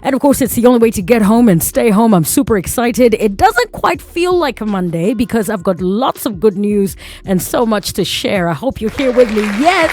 And of course, it's the only way to get home and stay home. I'm super excited. It doesn't quite feel like a Monday because I've got lots of good news and so much to share. I hope you're here with me. Yes.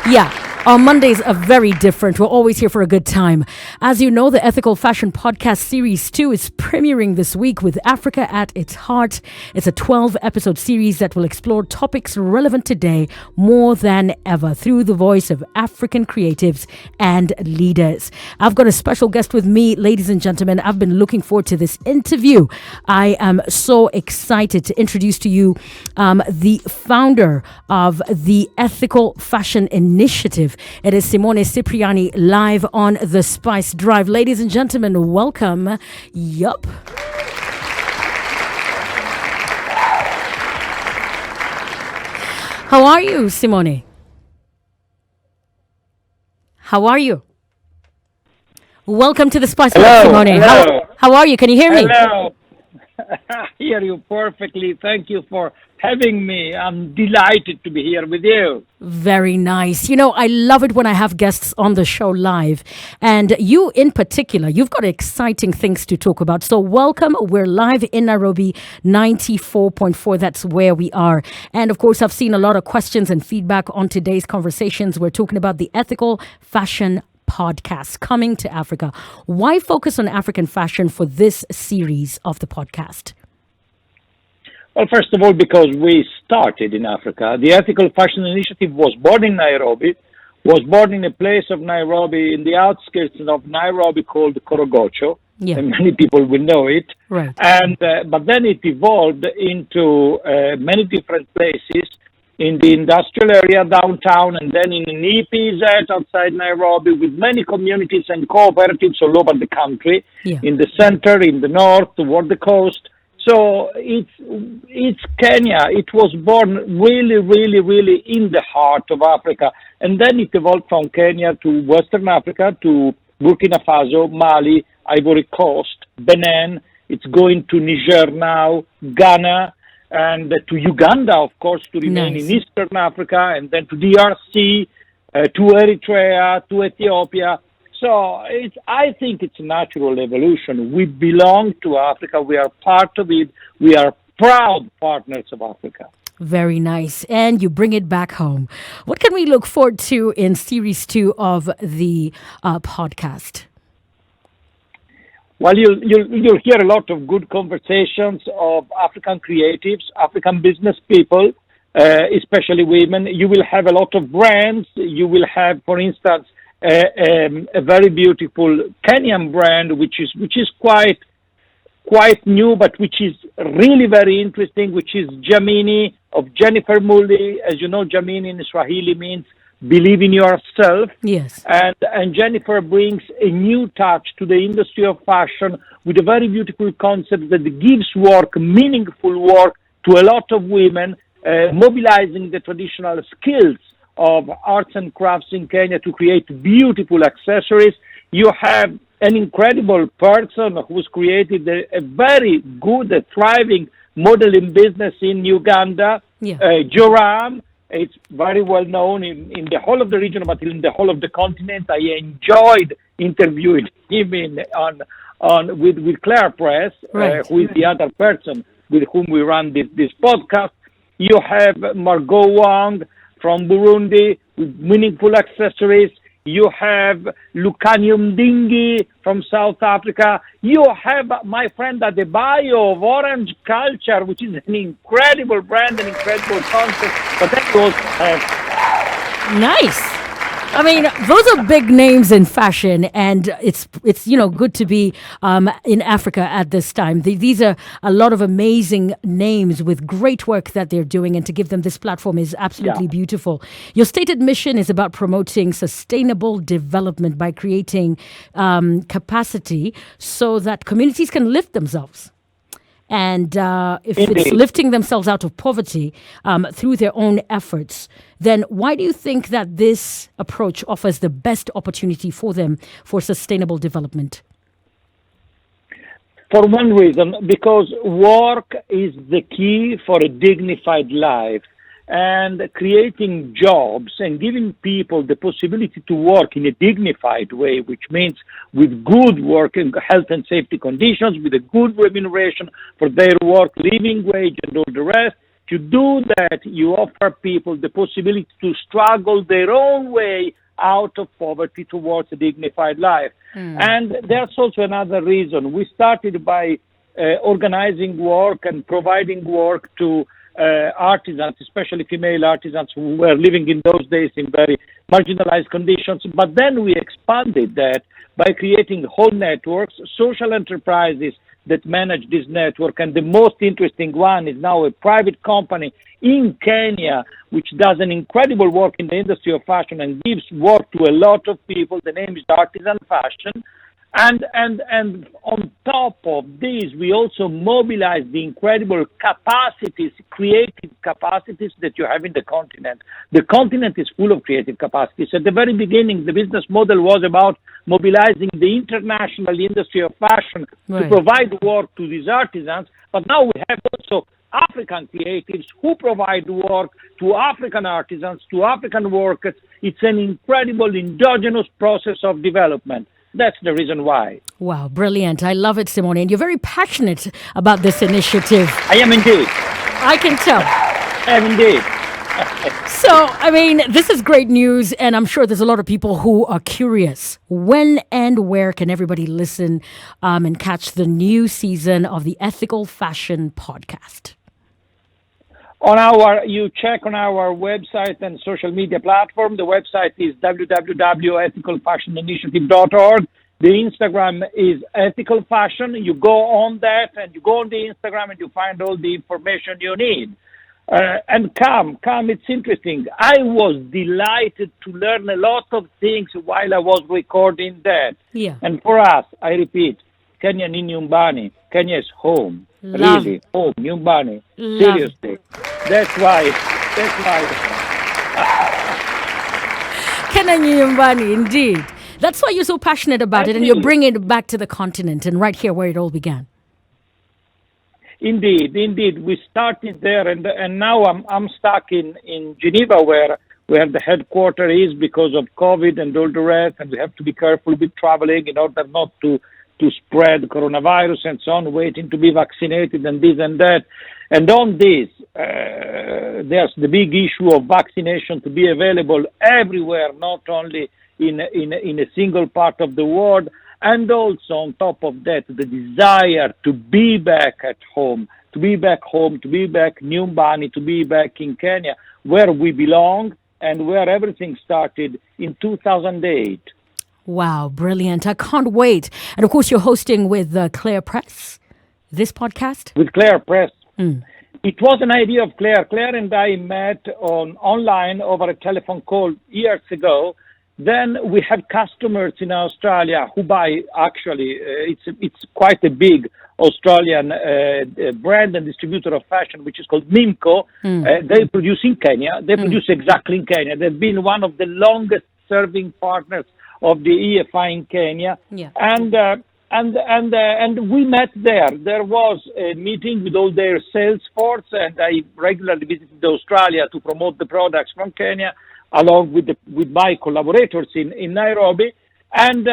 Yeah. Our Mondays are very different. We're always here for a good time. As you know, the Ethical Fashion Podcast Series 2 is premiering this week with Africa at its heart. It's a 12-episode series that will explore topics relevant today more than ever through the voice of African creatives and leaders. I've got a special guest with me, ladies and gentlemen. I've been looking forward to this interview. I am so excited to introduce to you the founder of the Ethical Fashion Initiative. It is Simone Cipriani live on the Spice Drive. Ladies and gentlemen, welcome. Yup. How are you, Simone? How are you? Welcome to the Spice Drive, Simone. Hello. How are you? Can you hear me? Hello. I hear you perfectly. Thank you for having me. I'm delighted to be here with you. Very nice. You know, I love it when I have guests on the show live. And you in particular, you've got exciting things to talk about. So welcome. We're live in Nairobi, 94.4. That's where we are. And of course, I've seen a lot of questions and feedback on today's conversations. We're talking about the Ethical Fashion Podcast coming to Africa. Why focus on African fashion for this series of the podcast? Well, first of all, because we started in Africa. The Ethical Fashion Initiative was born in Nairobi, was born in a place of Nairobi, in the outskirts of Nairobi called Korogocho. Yeah. And many people will know it. Right. And but then it evolved into many different places in the industrial area downtown, and then in an EPZ outside Nairobi, with many communities and cooperatives all over the country, in the center, in the north, toward the coast. So it's Kenya. It was born really in the heart of Africa. And then it evolved from Kenya to Western Africa, to Burkina Faso, Mali, Ivory Coast, Benin. It's going to Niger now, Ghana, and to Uganda, of course, to remain in Eastern Africa, and then to DRC, to Eritrea, to Ethiopia. So I think it's a natural evolution. We belong to Africa. We are part of it. We are proud partners of Africa. Very nice. And you bring it back home. What can we look forward to in Series 2 of the podcast? Well, you'll hear a lot of good conversations of African creatives, African business people, especially women. You will have a lot of brands. You will have, for instance, a very beautiful Kenyan brand, which is quite new, but which is really very interesting, which is Jamini of Jennifer Mully. As you know, Jamini in Swahili means believe in yourself. Yes. And Jennifer brings a new touch to the industry of fashion with a very beautiful concept that gives work, meaningful work, to a lot of women, mobilizing the traditional skills of arts and crafts in Kenya to create beautiful accessories. You have an incredible person who's created a very good, thriving modeling business in Uganda, Joram. It's very well known in the whole of the region, but in the whole of the continent. I enjoyed interviewing him with Claire Press, who is the other person with whom we run this podcast. You have Margot Wong from Burundi with meaningful accessories. You have Lukanium Dingi from South Africa. You have my friend Adebayo of Orange Culture, which is an incredible brand, an incredible concept. But then you also have... Nice. I mean, those are big names in fashion, and it's good to be in Africa at this time. These are a lot of amazing names with great work that they're doing, and to give them this platform is absolutely beautiful. Your stated mission is about promoting sustainable development by creating capacity so that communities can lift themselves. And if it's lifting themselves out of poverty through their own efforts, then why do you think that this approach offers the best opportunity for them for sustainable development? For one reason, because work is the key for a dignified life. and creating jobs and giving people the possibility to work in a dignified way, which means with good work and health and safety conditions, with a good remuneration for their work, living wage and all the rest. To do that, you offer people the possibility to struggle their own way out of poverty towards a dignified life. And there's also another reason. We started by organizing work and providing work to artisans, especially female artisans who were living in those days in very marginalized conditions. But then we expanded that by creating whole networks, social enterprises that manage this network. And the most interesting one is now a private company in Kenya, which does an incredible work in the industry of fashion and gives work to a lot of people. The name is Artisan Fashion. And on top of this, we also mobilize the incredible capacities, creative capacities that you have in the continent. The continent is full of creative capacities. At the very beginning, the business model was about mobilizing the international industry of fashion to provide work to these artisans. But now we have also African creatives who provide work to African artisans, to African workers. It's an incredible endogenous process of development. That's the reason why. Wow, brilliant. I love it, Simone. And you're very passionate about this initiative. I am indeed. I can tell. I am indeed. So, I mean, this is great news, and I'm sure there's a lot of people who are curious. When and where can everybody listen and catch the new season of the Ethical Fashion Podcast? You check on our website and social media platform. The website is www.ethicalfashioninitiative.org. The Instagram is Ethical Fashion. You go on that and you go on the Instagram and you find all the information you need. And come, it's interesting. I was delighted to learn a lot of things while I was recording that. Yeah. And for us, I repeat, Kenya ni nyumbani. Kenya is home. Love. Really, home, nyumbani. Love. Seriously. That's why. Kenya ni nyumbani, indeed. That's why you're so passionate about it, and you're bringing it back to the continent and right here where it all began. Indeed. We started there, and now I'm stuck in Geneva, where the headquarters is because of COVID and all the rest, and we have to be careful with traveling in order not to spread coronavirus and so on, waiting to be vaccinated and this and that. And on this, there's the big issue of vaccination to be available everywhere, not only in a single part of the world. And also on top of that, the desire to be back at home, to be back nyumbani, to be back in Kenya, where we belong and where everything started in 2008. Wow, brilliant. I can't wait. And of course, you're hosting with Claire Press, this podcast? With Claire Press. It was an idea of Claire. Claire and I met online over a telephone call years ago. Then we have customers in Australia who buy, actually, it's quite a big Australian brand and distributor of fashion, which is called Mimco. They produce in Kenya. They produce exactly in Kenya. They've been one of the longest serving partners of the EFI in Kenya. Yeah. And we met there. There was a meeting with all their sales force, and I regularly visited Australia to promote the products from Kenya, along with my collaborators in Nairobi, and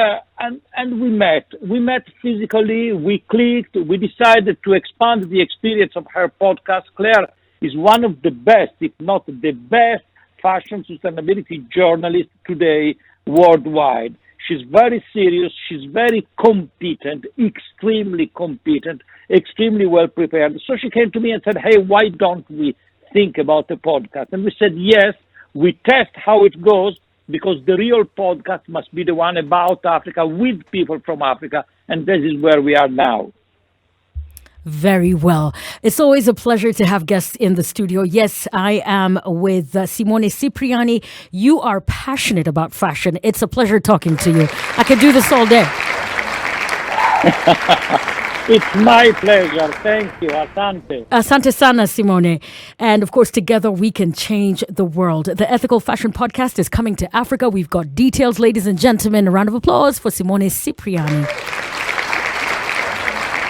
we met. We met physically. We clicked. We decided to expand the experience of her podcast. Claire is one of the best, if not the best, fashion sustainability journalist today worldwide. She's very serious. She's very competent, extremely well prepared. So she came to me and said, "Hey, why don't we think about a podcast?" And we said, yes. We test how it goes, because the real podcast must be the one about Africa, with people from Africa, and this is where we are now. Very well. It's always a pleasure to have guests in the studio. Yes, I am with Simone Cipriani. You are passionate about fashion. It's a pleasure talking to you. I could do this all day. It's my pleasure. Thank you. Asante. Asante sana, Simone. And of course, together we can change the world. The Ethical Fashion Podcast is coming to Africa. We've got details, ladies and gentlemen. A round of applause for Simone Cipriani.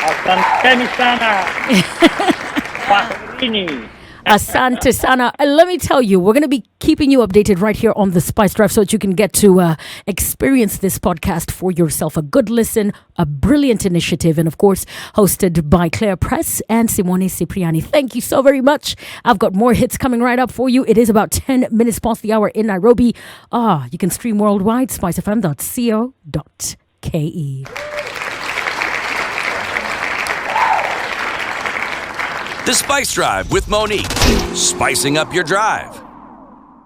Asante sana. Asante sana. Let me tell you, we're going to be keeping you updated right here on the Spice Drive so that you can get to experience this podcast for yourself. A good listen, a brilliant initiative, and of course, hosted by Claire Press and Simone Cipriani. Thank you so very much. I've got more hits coming right up for you. It is about 10 minutes past the hour in Nairobi. You can stream worldwide, spicefm.co.ke. The Spice Drive with Monique. Spicing up your drive.